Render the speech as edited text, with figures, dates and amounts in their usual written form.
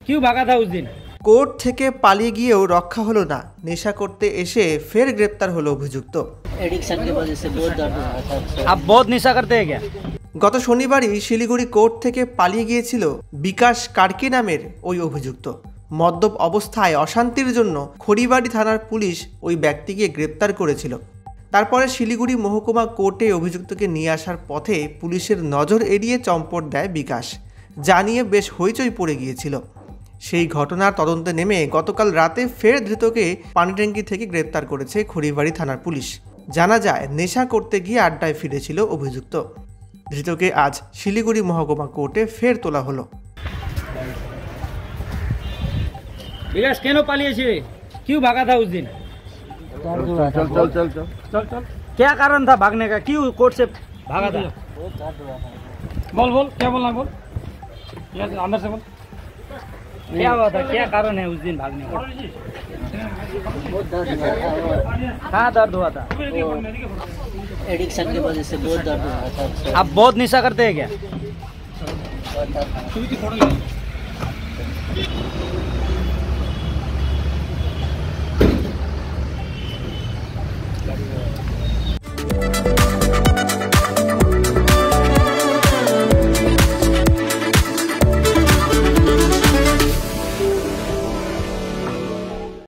क्यों भागा था उस दिन? কোর্ট থেকে পালিয়ে গিয়েও রক্ষা হলো না, নেশা করতে এসে ফের গ্রেপ্তার হলো অভিযুক্ত। एडिक्शन की वजह से बहुत दर्द हो रहा था। आप बहुत नशा करते हैं क्या? গত শনিবারই শিলিগুড়ি কোর্ট থেকে পালিয়ে গিয়েছিল বিকাশ কার্কি নামের ওই অভিযুক্ত। মদ্যপ অবস্থায় অশান্তির জন্য খড়িবাড়ি থানার পুলিশ ওই ব্যক্তিকে গ্রেপ্তার করেছিল। তারপরে শিলিগুড়ি মহকুমা কোর্টে অভিযুক্তকে নিয়ে আসার পথে পুলিশের নজর এড়িয়ে চম্পট দেয় বিকাশ, যা নিয়ে বেশ হইচই পড়ে গিয়েছিল। সেই ঘটনার তদন্তে নেমে গতকাল রাতে ফের ধৃতকে পানিট্যাঙ্কি থেকে গ্রেপ্তার করেছে খড়িবাড়ি থানার পুলিশ। জানা যায় নেশা করতে গিয়ে আড্ডায় ফিরেছিল অভিযুক্ত। ধৃতকে আজ শিলিগুড়ি মহকুমা কোর্টে ফের তোলা হলো। विकास क्यों पालिए छे? क्यों भागा था उस दिन? चल क्या कारण था भागने का? क्यों कोर्ट से भागा था? बोल क्या बोलना बोल, अंदर से बोल। क्या हुआ था, क्या कारण है उस दिन भागने का? कहाँ दर्द हुआ था? एडिक्शन की वजह से बहुत दर्द हो रहा था। आप बहुत नशा करते हैं क्या?